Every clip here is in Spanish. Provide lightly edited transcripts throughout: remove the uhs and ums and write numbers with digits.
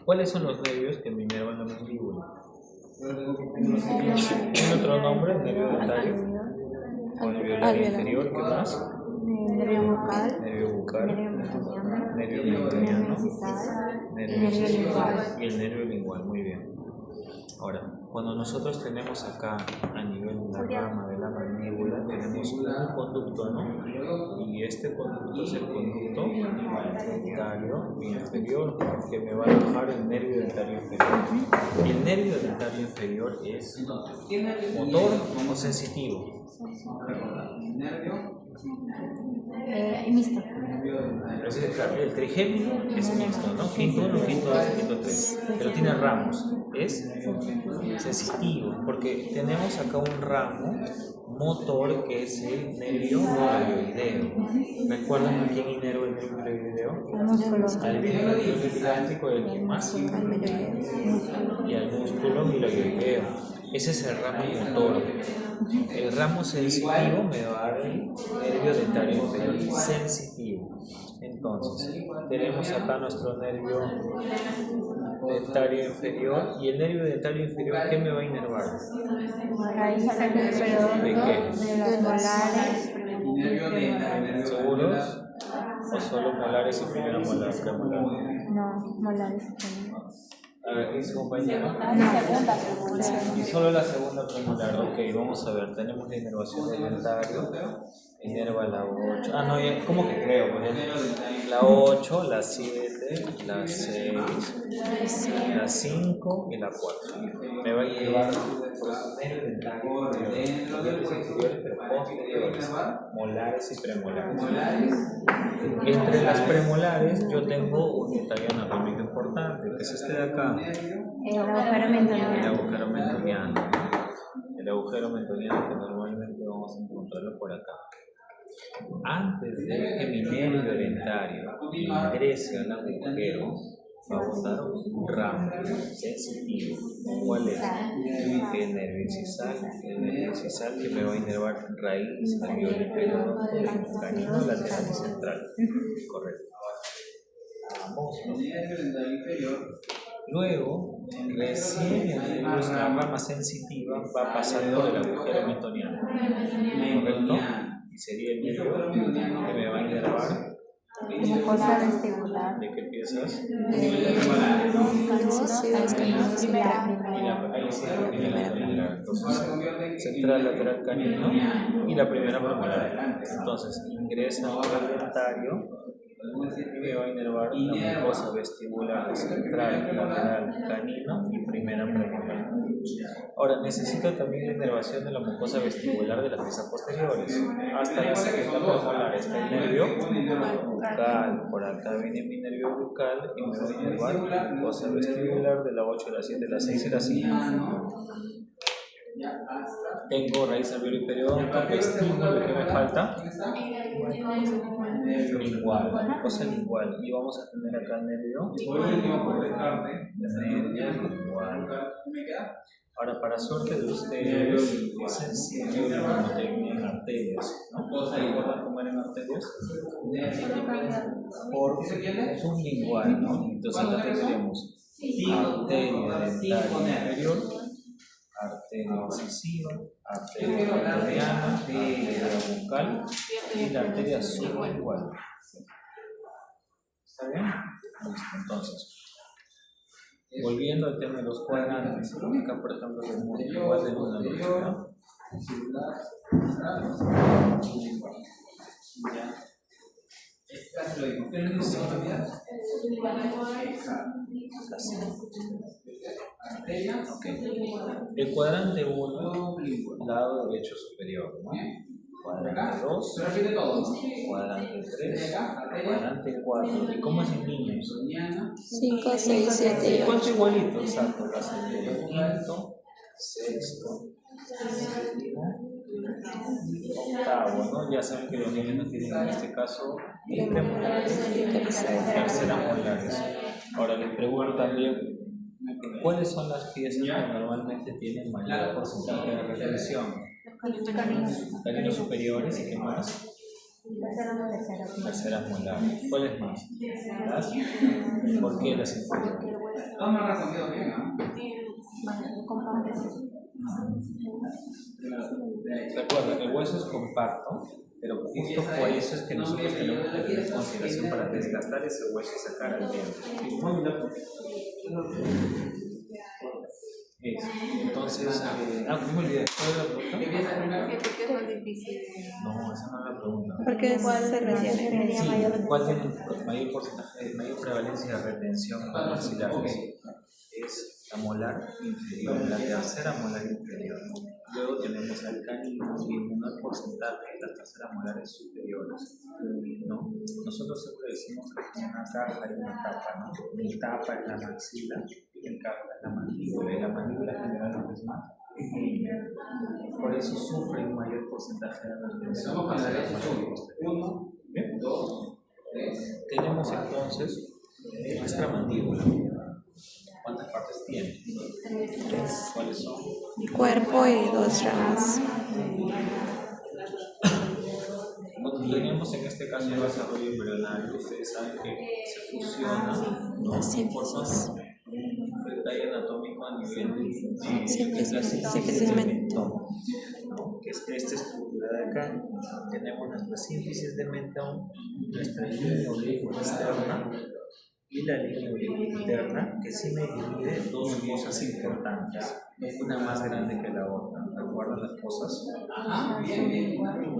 ¿Cuáles son los nervios que me inervan la mandíbula? ¿Tiene otro nombre? ¿Nervio dentario? ¿O nervio labio inferior? ¿Qué más? Nervio bucal, Nervio bucal, nervio meridiano, nervio incisal y el nervio lingual. Muy bien. Ahora, cuando nosotros tenemos acá a nivel de la rama de la mandíbula, tenemos un conducto, ¿no? Y este conducto es el conducto dentario inferior que me va a alojar el nervio dentario inferior. Y el nervio dentario inferior es motor o sensitivo. Mixto. Entonces, claro, el trigémino es mixto, ¿no? Quinto 1, quinto 2, quinto 3. Pero tiene ramos. Es sensitivo, porque tenemos acá un ramo motor que es el nervio labioideo. ¿Recuerdan a quién inerva el nervio labioideo? Al nervio gástrico y al que más. Y al músculo labioideo. Ese es el ramo motor. El ramo sensitivo me va a dar el nervio dentario inferior sensitivo. Entonces, tenemos acá nuestro nervio dentario inferior y el nervio dentario inferior, ¿qué me va a inervar? ¿De qué? De molares. ¿Seguros? ¿O solo molares y primera molar? No, molares. A ver, ¿qué dice compañero? Y solo la segunda premolar. Ok, vamos a ver. Tenemos la inervación del dentario. Inerva la 8. Ah, no, ¿cómo que creo? Pues la 8, la 7, la 6, la 5 y la 4. Me va a inervar por el nervio dentario inferiores, pero posteriores, molares y premolares. Entre las premolares yo tengo un detalle anatómico importante, que es este de acá. El agujero mentoniano. El agujero mentoniano. El agujero mentoniano que normalmente vamos a encontrarlo por acá. Antes de que mi nervio dentario ingrese al agujero, va a botar un ramo sensitivo. ¿Cuál es? El nervio incisal. El nervio incisal que me va a inervar raíz, alveolo inferior, canino lateral y central. Correcto. Vamos. Luego, recién el nervio, la rama sensitiva va a pasar por el agujero mentoniano. ¿Correcto? Y sería el nervio que me va a inervar. Mucosa vestibular. ¿De qué piezas? Central, lateral, canino y la primera premolar. Entonces, ingresa al dentario y me va a inervar la mucosa vestibular, central, lateral, canino y primera premolar. Ahora, necesito también la inervación de la mucosa vestibular de las piezas posteriores. Hasta la segunda premolar está el nervio bucal. Por acá viene mi nervio bucal y me va a inervar la mucosa vestibular de la 8, la 7, la 6 y la 5. Tengo raíz alveolo inferior, vestíbulo, ¿qué me falta? Lingual, mucosa lingual. Y vamos a tener acá el nervio lingual. Ahora, para suerte de ustedes, es sencillo no tienen arterias, ¿no? ¿Recuerdan cómo eran arterias? Por sublingual, ¿no? Entonces acá tendríamos arteria dentaria inferior, arteria incisiva, arteria mentoniana, arteria bucal y la arteria sublingual. ¿Está bien? Listo, entonces. Volviendo al tema de los cuadrantes, acá por ejemplo tenemos igual de una lógica. Okay. El cuadrante 1, lado derecho superior, ¿no? Cuadrante 2, cuadrante 3, cuadrante 4. ¿Y cómo es en niños? 5, 6, 7 y 8. ¿Cuánto igualito? Exacto, el quinto, sexto, séptimo, octavo, ¿no? Ya saben que los niños no tienen en este caso premolares, terceras molares. Ahora les pregunto también, ¿cuáles son las piezas que normalmente tienen mayor porcentaje de retención? Caninos superiores y qué más. Tercera molar. ¿Cuáles más? ¿Las? ¿Por qué las inferiores? Recuerda, el hueso es compacto, pero justo por eso es que nosotros tenemos que tener consideración para desgastar ese hueso y sacar al diente. Eso. Entonces, me olvidé. ¿Cuál es la pregunta? ¿Por qué es más difícil? No, esa no es la pregunta. Porque se retiene. Sí, ¿cuál tiene mayor porcentaje, mayor prevalencia de retención maxilar? Es la molar inferior, la tercera molar inferior. Luego tenemos al canino y el menor porcentaje de las terceras molares superiores, ¿no? Nosotros siempre decimos que en una caja hay una tapa, ¿no? Mi tapa es la maxila y el caja es la mandíbula, y la mandíbula generalmente es más pequeña. Por eso sufre un mayor porcentaje de retención. ¿Bien? Tenemos entonces nuestra mandíbula. ¿Cuántas partes tiene? 3. ¿Cuáles son? Cuerpo y 2 ramas. Cuando tenemos en este caso el desarrollo embrionario, ustedes saben que se fusiona, ¿no? Las síntesis. Un detalle anatómico a nivel de síntesis mentón, ¿no? Que es esta estructura de acá. Tenemos nuestra síntesis de mentón, nuestra línea aurícula externa y la línea aurícula interna, que sí me divide dos cosas importantes, una más grande que la otra. ¿Recuerdan las cosas?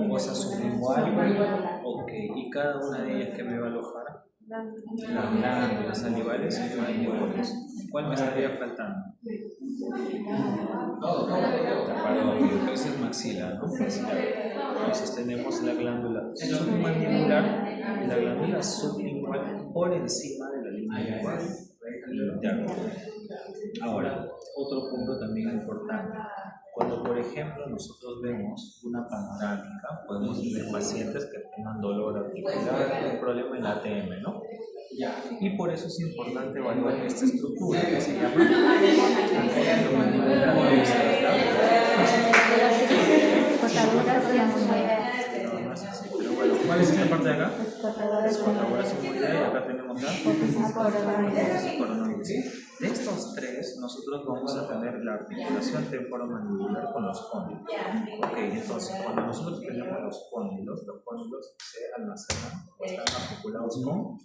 Fosa sublingual, ok, y cada una de ellas que me va a alojar las glándulas salivales y mandíbulas. ¿Cuál me estaría faltando? La paroidea, esa es maxila, ¿no? Maxilar. Entonces tenemos la glándula submandibular y la glándula sublingual por encima de la línea lingual interna. Ahora, otro punto también importante. Cuando, por ejemplo, nosotros vemos una panorámica, podemos tener pacientes que tengan dolor articular, un problema en la ATM, ¿no? Y por eso es importante evaluar esta estructura que se llama ¿cuál es esta parte de acá? Escotadoras sigmoidea, y acá tenemos la coronoides. De estos tres, nosotros vamos a tener la articulación temporomandibular con los cóndilos. Ok, entonces, cuando nosotros tenemos los cóndilos se almacenan o están articulados con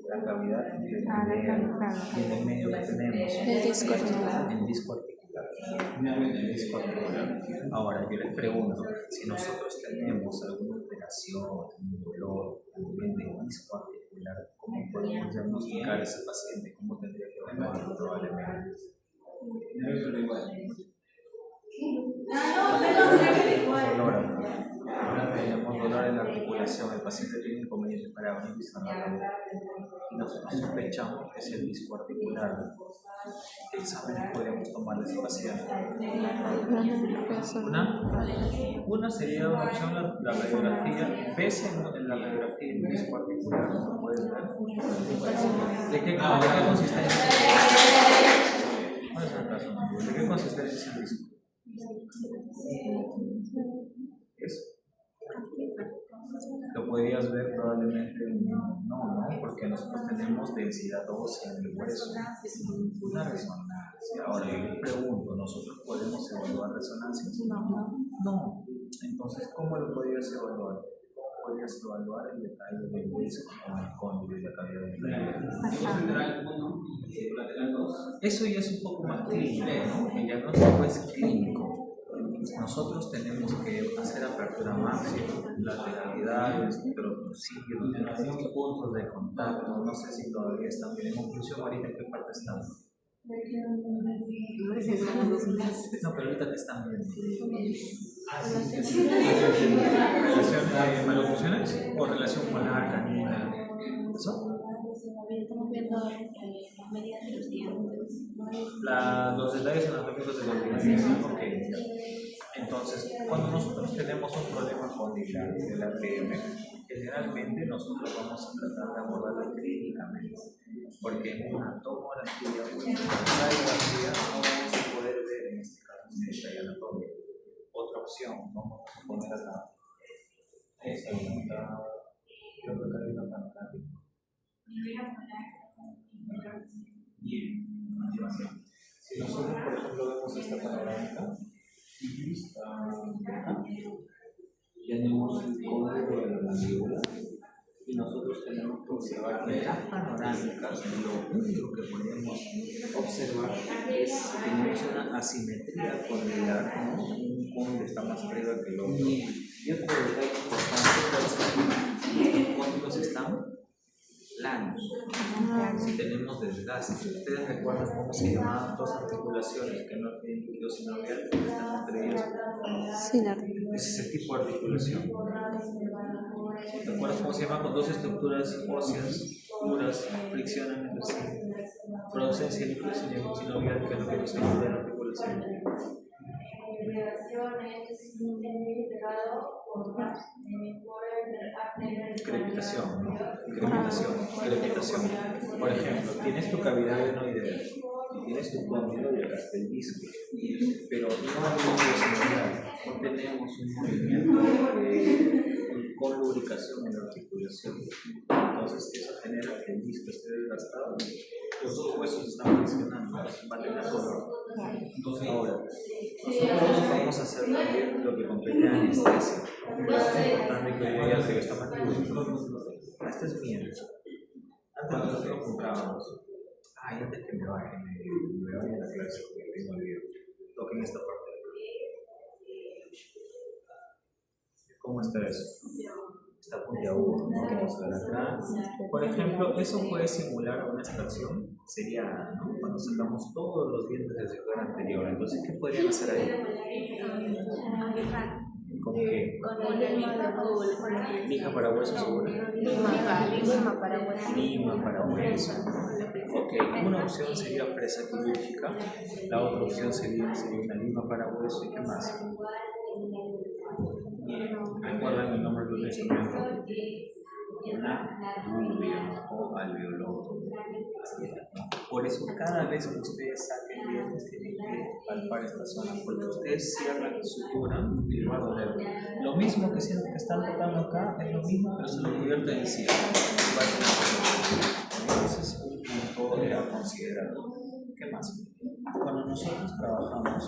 la cavidad intermedia y en el medio que tenemos El disco articular. el disco articular. El disco articular. Ahora, yo les pregunto, si nosotros tenemos alguna alteración, un dolor a nivel de disco articular, ¿cómo podemos diagnosticar a ese paciente? ¿Cómo tendría que evaluarlo probablemente? Tenemos dolor en la articulación, el paciente tiene inconveniente para abrir y nosotros sospechamos que es el disco articular. ¿Qué exámenes podemos tomar de ese paciente? Una sería una opción la radiografía. ¿Ves en la radiografía el disco articular? ¿Lo puedes ver? ¿De qué consistencia? ¿Cuál es el caso? ¿De qué consistencia es el disco? ¿Es? Lo podrías ver probablemente no, porque nosotros tenemos densidad ósea en el hueso, una resonancia. Ahora yo les pregunto, ¿nosotros podemos evaluar resonancias? No. Entonces, ¿cómo lo podrías evaluar? ¿Cómo podrías evaluar el detalle del disco con el cóndilo y la cavidad del cóndilo? Eso ya es un poco más clínico, ¿no? El diagnóstico es clínico. Nosotros tenemos que hacer apertura máxima, lateralidades, microtorsión, puntos de contacto. No sé si todavía están bien. En conclusión, ahorita en qué parte estamos. No, pero ahorita que están bien. ¿Relación de malocuciones o relación molar, canina? ¿Eso? Los detalles anatómicos de los dientes. Ok. Entonces, cuando nosotros tenemos un problema condilar de la ATM, generalmente nosotros vamos a tratar de abordarlo clínicamente, porque en una tomografía o en una radiografía no vamos a poder ver en este caso un detalle anatómico. Otra opción, vamos a poner acá Esa es creo que acá hay una pantalla. Bien, continuación. Si nosotros, por ejemplo, vemos esta panorámica, tenemos el código de la mandíbula y nosotros tenemos que observar que las panorámicas, lo único que podemos observar es que tenemos una asimetría conilar, ¿no? Un código está más arriba que el otro. Y otro detalle importante es que los códigos están planos. Si tenemos desgaste, ustedes recuerdan cómo se llamaban dos articulaciones que no tienen líquido sinovial, que están entre ellos. Es ese tipo de articulación. ¿Recuerdas cómo se llama? Con dos estructuras óseas puras friccionan entre sí, producen líquido sinovial, que es lo que nos ayuda en la articulación. Crepitación. Por ejemplo, tienes tu cavidad adenoidea y tienes tu cóndilo y acá está el disco, pero no hay líquido sinovial, no tenemos un movimiento con lubricación en la articulación. Entonces, eso genera que el disco esté desgastado. Los dos huesos están funcionando, va a tener dolor. Ahora, nosotros vamos a hacer también lo que compete a anestesia. Es importante que yo ya traiga esta mandíbula. Esta es mía. Antes nosotros comprábamos. Antes que me vaya a la clase, porque tengo el video. Toquen esta parte. ¿Cómo está eso? Está puntiagudo, ¿no? Vamos a ver acá. Por ejemplo, eso puede simular una extracción. Sería, ¿no? Cuando sacamos todos los dientes del sector anterior. Entonces, ¿qué podrían hacer ahí? ¿Con qué? Lija para hueso seguro. Lima para hueso. Ok, una opción sería fresa quirúrgica. La otra opción sería una lima para hueso. ¿Y qué más? ¿Recuerdan el nombre del instrumento? Una dubia o alveoloto. Por eso cada vez que ustedes saquen dientes tienen que palpar esta zona, porque ustedes cierran la sutura y les va a doler. Lo mismo que sienten que están tocando acá es lo mismo, pero se lo convierte en cierre. Ese es un punto a considerar. ¿Qué más? Cuando nosotros trabajamos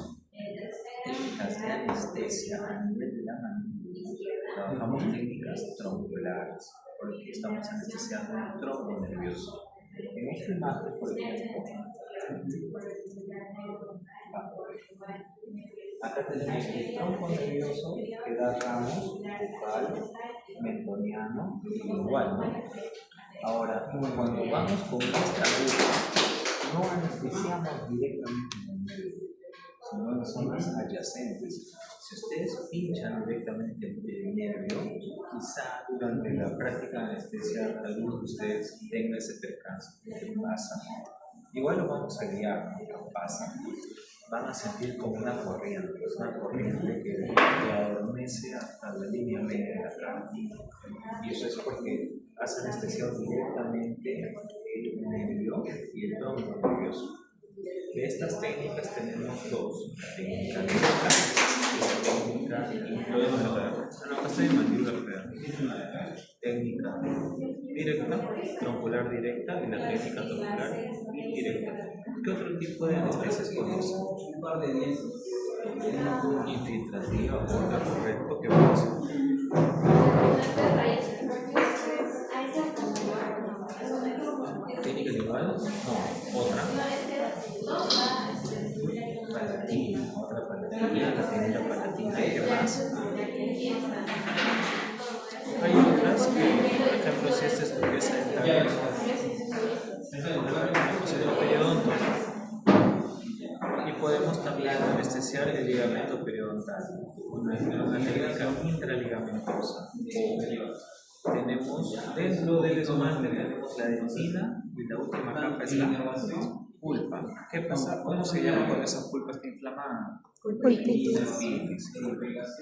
técnicas de anestesia a nivel de la mandíbula, trabajamos técnicas tronculares, porque estamos anestesiando el tronco nervioso. En esta imagen, por ejemplo, acá tenemos el tronco nervioso que da ramos bucal, mentoniano y lingual, ¿no? Ahora, cuando vamos con esta aguja, no anestesiamos directamente en el nervio, sino en zonas adyacentes. Si ustedes pinchan directamente el nervio, quizá durante la práctica de anestesia algunos de ustedes tengan ese percance. ¿Qué pasa? Igual lo vamos a guiar, ¿no? Pasa. Van a sentir como una corriente que adormece hasta la línea media de la cara. Y eso es porque has anestesiado directamente el nervio y el tronco nervioso. De estas técnicas tenemos dos: la técnica directa y la técnica técnica directa, troncular directa y la técnica troncular indirecta. ¿Qué otro tipo de anestesias conocen? Infiltrativa, otra correcto, ¿qué más? ¿Técnica igual? No, otra. Palatina, otra palatina, la técnica palatina, ¿qué más? Hay otras que, por ejemplo, si esta es tu pieza dental, sería periodonto. Y podemos también anestesiar el ligamento periodontal, una técnica intraligamentosa. Tenemos dentro del esmalte tenemos la dentina y la última capa es la pulpa. ¿Qué pasa? ¿Cómo se llama cuando esa pulpa está inflamada? Pulpitis.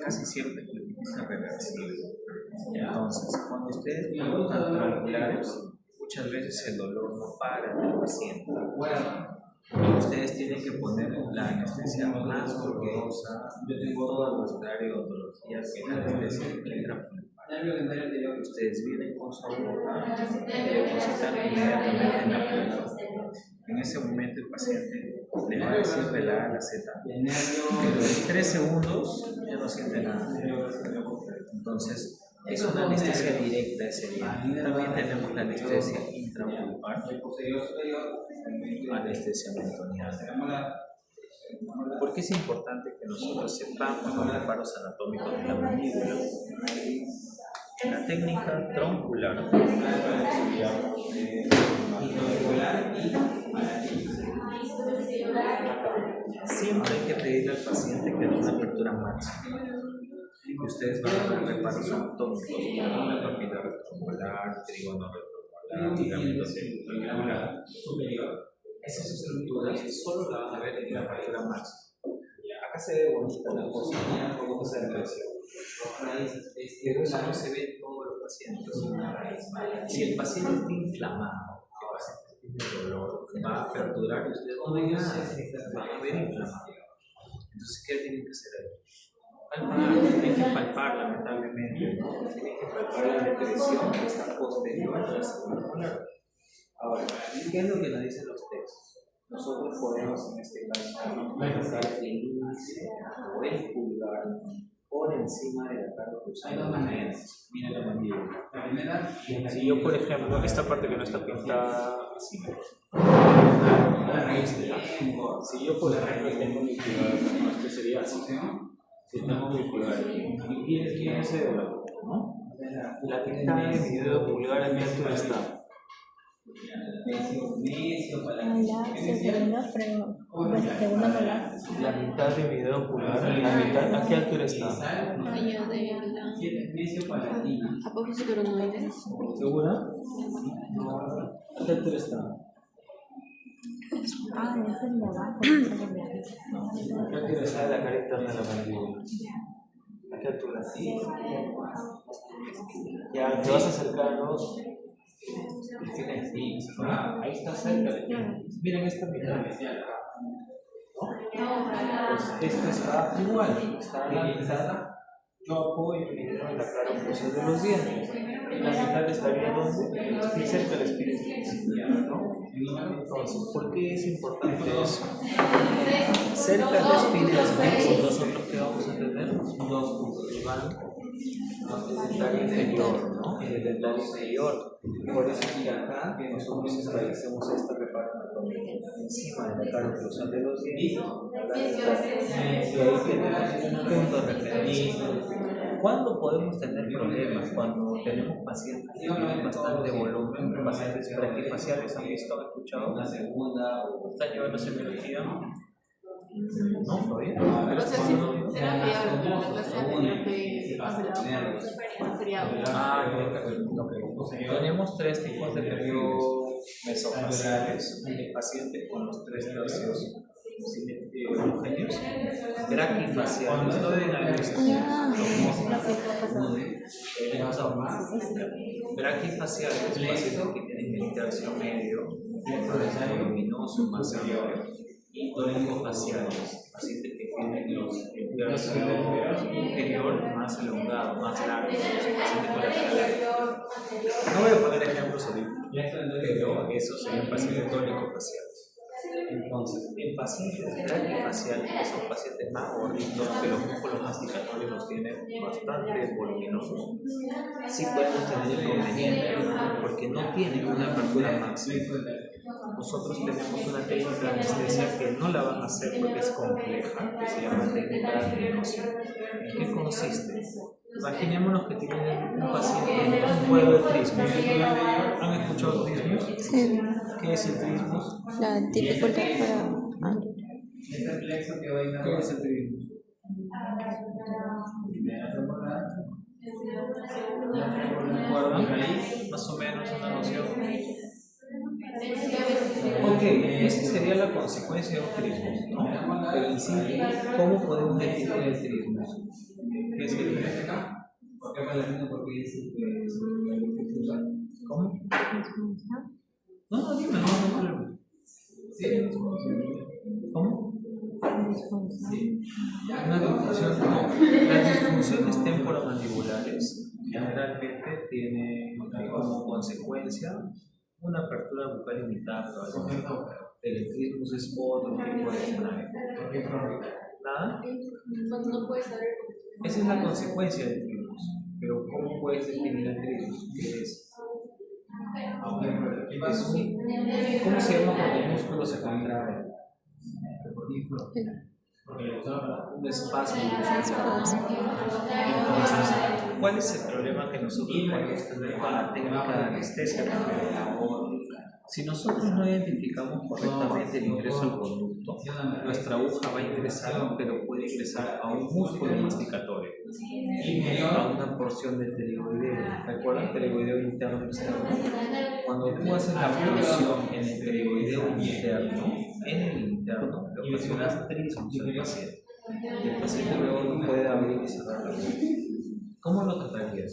Casi siempre pulpitis irreversible. Entonces, cuando ustedes colocan tronculares, muchas veces el dolor no para en el paciente. Y ustedes tienen que poner la anestesia más dolorosa de todas las áreas odontológicas, que es la anestesia intrapulpar. Ustedes vienen con su aguja, depositan inmediatamente en la punta. En ese momento el paciente le va a decir de la A a la Z, pero en 3 segundos ya no siente nada. Entonces, es una anestesia directa ese día. También tenemos la anestesia intraocular, anestesia mentoniana. ¿Por qué es importante que nosotros sepamos los reparos anatómicos de la mandíbula? La técnica troncular siempre hay que pedirle al paciente que dé una apertura máxima. Y ustedes van a ver reparos anatómicos como la papila retromolar, trígono retromolar, ligamento troncular superior. Esas estructuras solo la van a ver en la apertura máxima. Acá se ve bonita la cosa, ¿no? Esa impresión. Pero eso no se ve en todos los pacientes. Si el paciente está inflamado, el paciente tiene dolor, va a aperturar y ustedes no ven nada, van a ver inflamado. Entonces, ¿qué tienen que hacer ahí? Palpar, tienen que palpar lamentablemente, ¿no? Tienen que palpar la depresión que está posterior a la segunda molar. Ahora, ¿qué es lo que nos dicen los textos? Nosotros podemos en este caso colocar el índice o el pulgar por encima de la cara cruzada. Mira la mandíbula. Si yo, por ejemplo, esta parte que no está pintada así, si yo, por ejemplo, tengo mi pulgar, esto sería así, si tengo mi pulgar aquí, y quién es el dedo, ¿no? La mitad de mi dedo pulgar aquí altura está. La mitad de mi dedo pulgar, la mitad, ¿a qué altura está? Allá de la apófisis coronoides. ¿Segura? ¿A qué altura está? Es el de abajo. ¿A qué altura está la cara interna de la mandíbula? ¿A qué altura? Ya, te vas a acercar a los... Ahí está cerca de ti. Miren esta mitad. Esta está igual, está a la mitad. Yo apoyo mi dedo en la cara opuesta de los dientes. La mitad estaría donde cerca del espíritu, ¿no? Entonces, ¿por qué es importante eso? Cerca del espíritu, nosotros que vamos a tener dos puntos. El dental inferior, ¿no? El dental inferior. Por eso que acá nosotros establecemos esta reparo anatómica encima de la cara oclusal de los dientes. Y ahí tenemos un punto de referencia. ¿Cuándo podemos tener problemas? Cuando tenemos pacientes que tienen bastante volumen, pacientes braquifaciales, ¿han visto, han escuchado? La segunda, ¿están llevando semiología? No, todavía. No sé si será que la clase anterior que tenemos 3 tipos de periodo mesofaciales. El paciente con los 3 tercios homogéneos, braquifaciales, no deben haber visto. Braquifaciales, pacientes que tienen el tercio medio, voluminoso, más amplio. Y tonicofaciales, pacientes que tienen el tercio inferior más elongado, más largo, pacientes con la. No voy a poner ejemplos ahorita, pero esos serían pacientes tónico-faciales. Entonces, en pacientes braquifaciales, que son pacientes más gorditos, que los músculos masticatorios los tienen bastante voluminosos, sí podemos tener inconvenientes porque no tienen una apertura máxima. Nosotros tenemos una técnica de anestesia que no la van a hacer porque es compleja, que se llama técnica de hipnosis. ¿En qué consiste? Imaginémonos que tienen un paciente con un juego de trismus. ¿Han escuchado trismus? Sí. ¿Qué es el trismus? La dificultad para... ¿Qué es el trismus? ¿Recuerdan? Más o menos una noción. Ok, esa sería la consecuencia de un trismus, ¿no? Pero en sí, ¿cómo podemos definir el trismus? ¿Qué es el trismus? ¿Cómo? No, dime, no. ¿Cómo? Una disfunción, no. Las disfunciones temporomandibulares generalmente tiene como consecuencia una apertura bucal limitada. El trismus es otro tipo de escenario. ¿Nada? No puede saber. Esa es la consecuencia del trismus. Pero ¿cómo puedes definir el trismus? ¿Qué es? ¿Cómo se llama cuando el músculo se contrae? Un espasmo. Entonces, ¿cuál es el problema que nosotros podemos tener con la técnica de anestesia? Si nosotros no identificamos correctamente el ingreso al conducto, nuestra aguja va a ingresar, pero puede ingresar a un músculo masticatorio, a una porción del pterigoideo. ¿Recuerdan? Pterigoideo interno y externo. Cuando tú haces la porción en el pterigoideo interno, te ocasionas trismus al paciente. El paciente luego no puede abrir y cerrar la boca. ¿Cómo lo tratarías?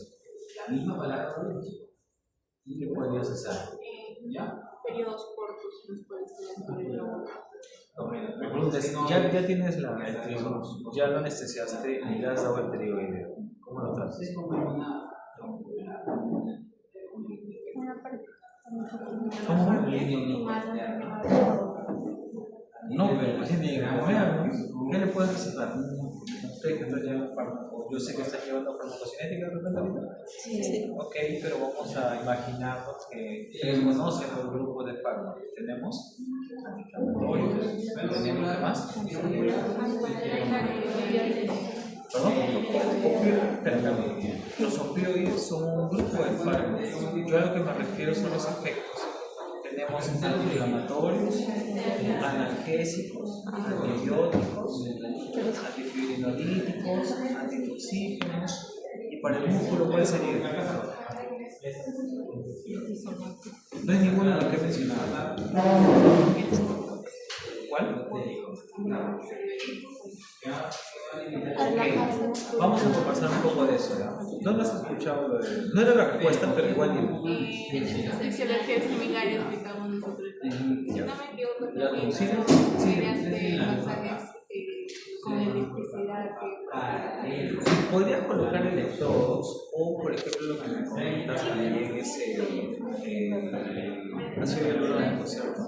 La misma palabra. ¿Qué podrías hacer? Periodos cortos nos pueden ser. Ya tienes el trismus, ya lo anestesiaste y le has dado el pterigoideo. ¿Cómo lo tratas? ¿Cómo? No, pero pues tiene que comer, ¿no? ¿Qué le puedes recetar? Usted que está llevando fármaco, yo sé que está llevando farmacocinética de repente ahorita. Sí. Ok, pero vamos a imaginarnos que ustedes conocen los grupos de fármacos. Tenemos antiinflamatorios, tenemos más. ¿Perdón? Espérame. Los opioides son un grupo de fármacos. Yo a lo que me refiero son los efectos. Tenemos antiinflamatorios, analgésicos, antibióticos, antifibrinolíticos, antitoxígenos. Y para el músculo, ¿cuál sería? No es ninguno de los que he mencionado. ¿Cuál? Okay. Vamos a repasar un poco de eso. ¿No lo has escuchado? No era la respuesta, pero igual. Fisiologías similares que estamos nosotros. No me equivoco, también Sí. masajes con electricidad. ¿Podrías colocar electrodos o, por ejemplo, lo que me comentas también es ácido hialurónico, ¿cierto?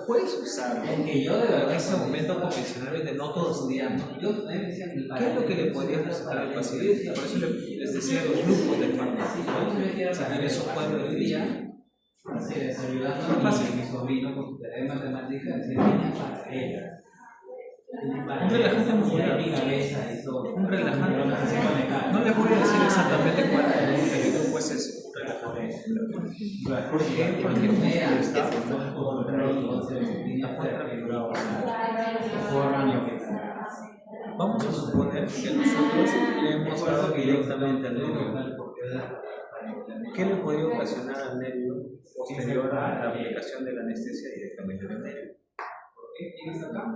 Puedes usar en ese momento convencionales de no todos los días. ¿Qué es lo que le podrías recetar al paciente? Por eso les decía los grupos de fármacos. Si tienes su cuadro de día, no pasa. Un relajante muscular. Un relajante. No les voy a decir exactamente cuál, pero pues es un relajante muscular. ¿Por qué? Porque el músculo está contracturado. Vamos a suponer que nosotros le hemos dado directamente al nervio. ¿Qué le podría ocasionar al nervio posterior a la aplicación de la anestesia directamente en el nervio?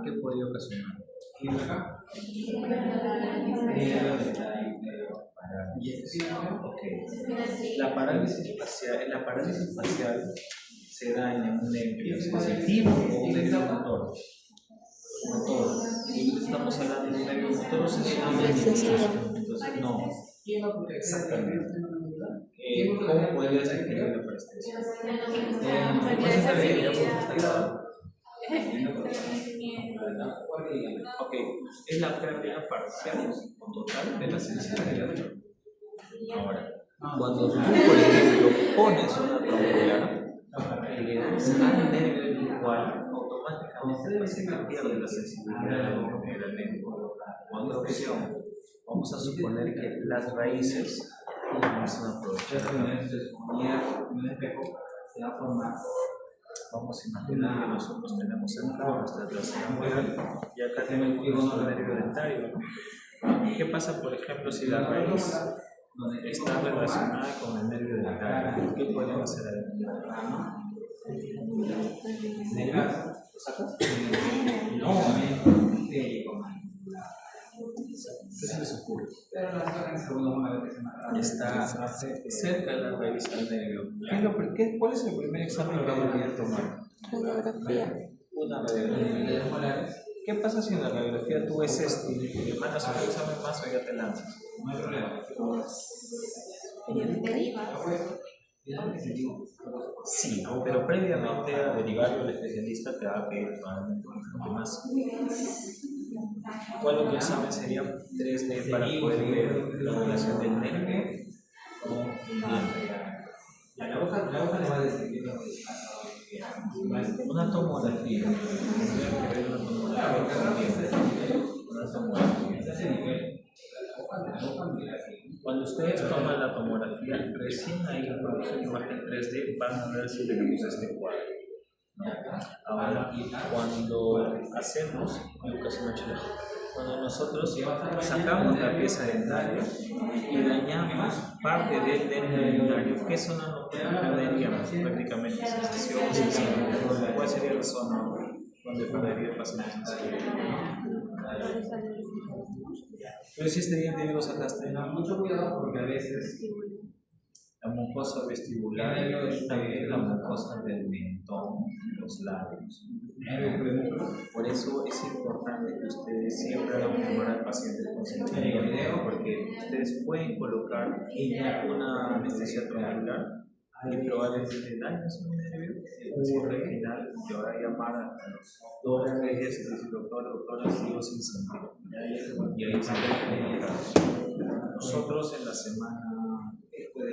¿Qué podría ocasionar? La parálisis facial se da en un nervio sensitivo o un nervio motor. Y estamos hablando de un nervio motor sensitivo. Entonces, no. Exactamente. ¿Cómo podrías definir la parestesia? Ok, es la pérdida parcial o total de la sensibilidad. Ahora, cuando tú, por ejemplo, pones una trombola y le das al nervio igual, automáticamente el paciente pierde la sensibilidad del nervio. Otra opción, vamos a suponer que las raíces vamos a aprovechar vamos a imaginar que nosotros tenemos centrado nuestra trasera mural y acá tenemos nuestro nervio dentario. ¿Qué pasa, por ejemplo, si la raíz está relacionada con el nervio dentario? ¿Qué podemos hacer ahí? ¿Nervio? ¿Lo sacas? No, ¿qué se les ocurre? Está cerca de la raíz del nervio. ¿Cuál es el primer examen que deberían tomar? Radiografía. Una radiografía. ¿Qué pasa si en la radiografía tú ves esto y le mandas un examen más o ya te lanzas? No hay problema. Sí, pero previamente a derivarlo al especialista te va a pedir probablemente un examen más. ¿Cuál otro examen sería 3D para poder ver la relación del nervio con el diente? Una tomografía. Cuando ustedes toman la tomografía, recién ahí con su imagen 3D van a ver si tenemos este cuadro. Ahora, cuando hacemos cuando nosotros sacamos la pieza dentaria y dañamos parte del dente dentario, ¿qué zona nos perderíamos prácticamente? Sensación, ¿cuál sería la zona donde perdería el paciente sensibilidad? Pero si este diente yo lo sacaste, mucho cuidado porque a veces la mucosa vestibular y también la mucosa del mentón, los labios. Por eso es importante que ustedes siempre hagan firmar al paciente el consentimiento, porque ustedes pueden colocar una anestesia torácica y probablemente dañen su nervio, ocurre final y ahora llamar a los 2 o 3 días y decir, doctora, sigo sin sentido. Y ahí se puede comunicar. Nosotros en la semana después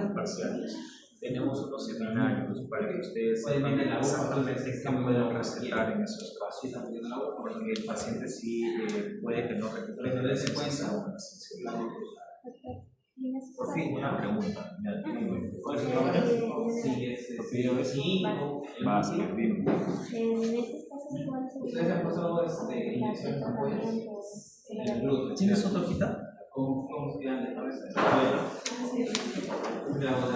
de parciales tenemos unos seminarios para que ustedes sepan exactamente qué pueden recetar en esos casos, porque el paciente sí puede que no recupere la sensación. Por fin, una pregunta. ¿Cuál es su nombre? Sí, Vázquez, bien. ¿Ustedes han pasado inyección de glúteo? ¿Tienes otra hojita?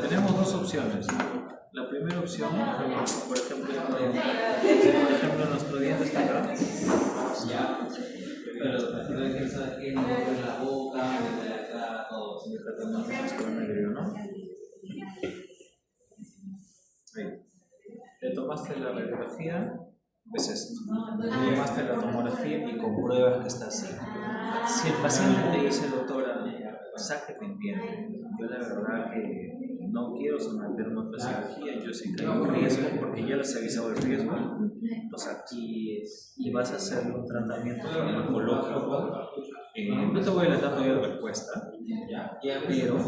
Tenemos 2 opciones. La primera opción, por ejemplo, nuestro diente está acá. Pero hay que saber que no en la boca, en la cara, todo. Si está tratando de medio, ¿no? Ahí. Le tomaste la radiografía, ves esto. Le tomaste la tomografía y compruebas que está así. Si el paciente te dice, doctora, sáqueme el diente, yo la verdad que no quiero someterme a otra cirugía, yo sé que hay un riesgo porque ya les he avisado del riesgo, entonces aquí y vas a hacer un tratamiento farmacológico. No te voy a adelantar todavía la respuesta, pero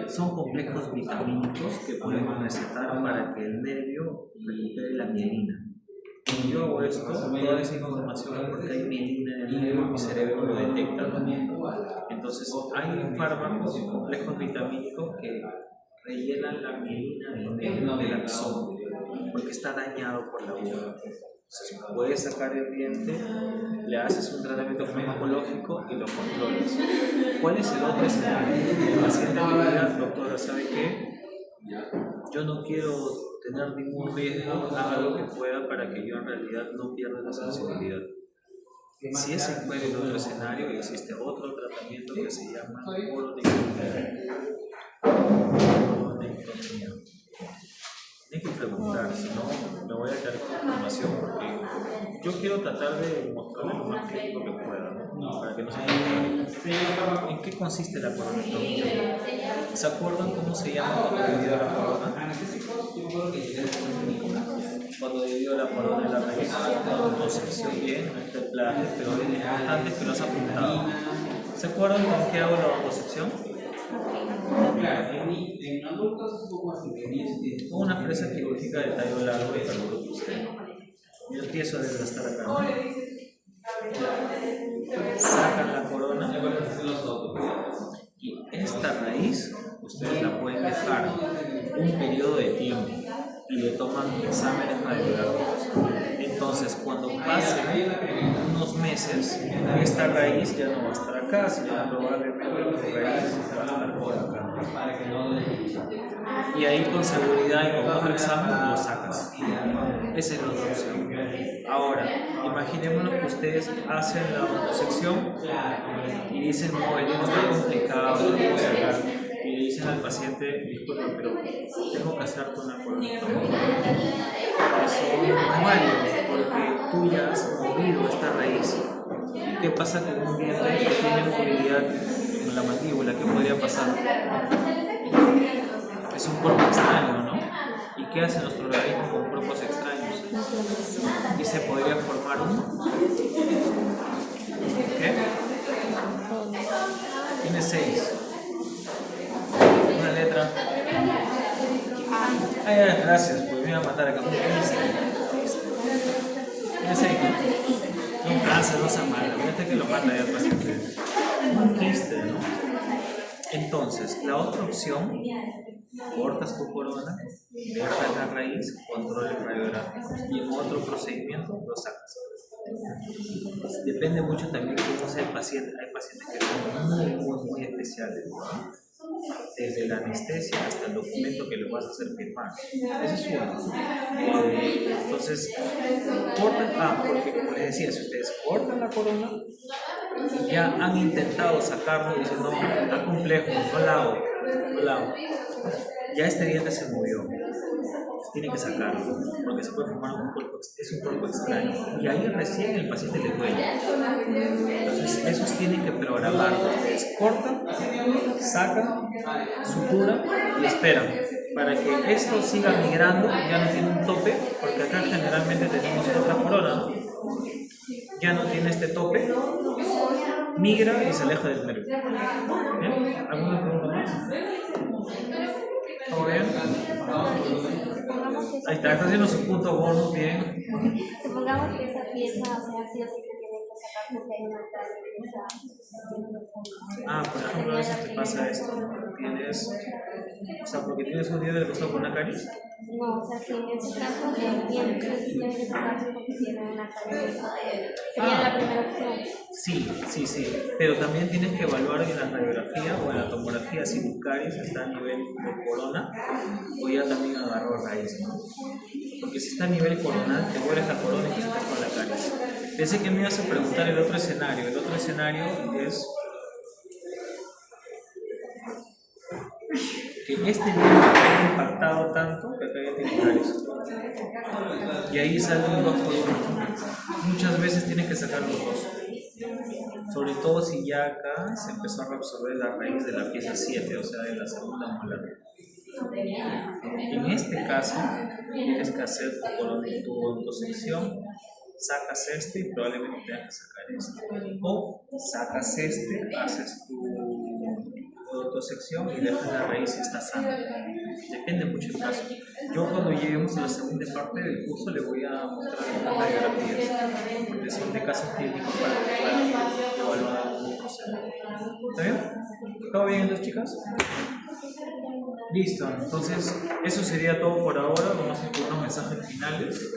son complejos vitamínicos que podemos recetar para que el nervio recupere la mielina. Cuando yo hago esto, toda esa información es porque hay mielina en el nervio y mi cerebro lo detecta también. Entonces, hay fármacos complejos vitamínicos que rellenan la mielina del nervio del axón, porque está dañado por la uva. Entonces, puedes sacar el diente, le haces un tratamiento farmacológico y lo controlas. ¿Cuál es el otro escenario? El paciente te diga, doctora, ¿sabe qué? Yo no quiero tener ningún riesgo, haga lo que pueda para que yo en realidad no pierda la sensibilidad. Si ese fue el otro escenario, existe otro tratamiento que se llama oronectomía. Hay que preguntar, si no, me voy a quedar con información porque yo quiero tratar de mostrarles lo más crítico que pueda, ¿no? Para que no se entienda. ¿En qué consiste la coronectomía? ¿Se acuerdan cómo se llama cuando dividió la corona? Cuando dividió la corona en la raíz, no sección bien, este plagio, pero lo importante es que lo has apuntado. ¿Se acuerdan con qué hago la ondosección? En adultos es poco así. Una fresa quirúrgica de tallo largo y calor que usted. Yo empiezo a desgastar acá, ¿no? Sacan la corona y esta raíz ustedes la pueden dejar un periodo de tiempo y le toman exámenes radiográficos. Entonces, cuando pasen unos meses, esta raíz ya no va a estar acá, sino probablemente la raíz va a estar por acá. Y ahí con seguridad y con otro examen lo sacas. Esa es la otra opción. Ahora, imaginémonos que ustedes hacen la ondosección y dicen, no, el diente está complicado, no puedo sacar. Y le dicen al paciente, disculpa, pero tengo que hacerte una coronectomía. Eso no es válido, porque tú ya has movido esta raíz. ¿Qué pasa con un diente que tiene movilidad en la mandíbula? ¿Qué podría pasar? Es un cuerpo extraño, ¿no? ¿Y qué hace nuestro organismo con cuerpos extraños? Y se podría formar un... ¿Qué? Tiene 6. Una letra. Ah, ya, gracias, pues me iba a matar acá. Tiene 6. Un cáncer, no se mala. Fíjate que lo mata ya el paciente. Un quiste, ¿no? Entonces, la otra opción, cortas tu corona, dejas la raíz, controles radiográfico y en otro procedimiento lo sacas. Depende mucho también de cómo sea el paciente. Hay pacientes que son muy especiales, ¿no? Desde la anestesia hasta el documento que le vas a hacer firmar. Ese es uno. Entonces, cortan, porque como les decía, si ustedes cortan la corona, ya han intentado sacarlo y dicen, no, está complejo, no la hago. Ya este diente se movió. Tiene que sacarlo, porque se puede formar un cuerpo, es un cuerpo extraño. Y ahí recién el paciente le duele. Entonces, esos tienen que programarlo. Ustedes cortan, sacan, suturan y esperan. Para que esto siga migrando, ya no tiene un tope, porque acá generalmente tenemos otra corona, ¿no? Ya no tiene este tope, migra y se aleja del nervio. ¿Bien? ¿Alguna pregunta más? ¿Todo bien? Ahí está haciendo su punto bonus, bien. Supongamos que esa pieza, o sea, sí o sí que tiene que sacar porque hay una caries. Por ejemplo, a veces te pasa esto, tienes, o sea, porque tienes un diente del costado con una caries. No, o sea, si en ese caso el diente tiene que sacarse porque tiene una caries. Sería la primera opción. Sí, pero también tienes que evaluar en la radiografía o en la tomografía si tu caries está a nivel de corona o ya también agarró raíz, ¿no? Porque si está a nivel coronal, te vuelves la corona y te sacas con la caries. Pensé que me ibas a preguntar el otro escenario. El otro escenario es que este diente ha impactado tanto que acá ya tiene caries. Y ahí salen un 2 por 1. Muchas veces tienes que sacar los dos. Sobre todo si ya acá se empezó a reabsorber la raíz de la pieza 7, o sea, de la segunda molar. En este caso, tienes que hacer tu autosección, sacas este y probablemente tengas que sacar este. O sacas este, haces tu autosección y dejas la raíz y está sana. Depende mucho del caso. Yo cuando lleguemos a la segunda parte del curso le voy a mostrar las radiografías, porque son de casos clínicos para evaluar un procedimiento. ¿Está bien? ¿Todo bien entonces, chicas? Listo, entonces eso sería todo por ahora. Vamos a ir con unos mensajes finales.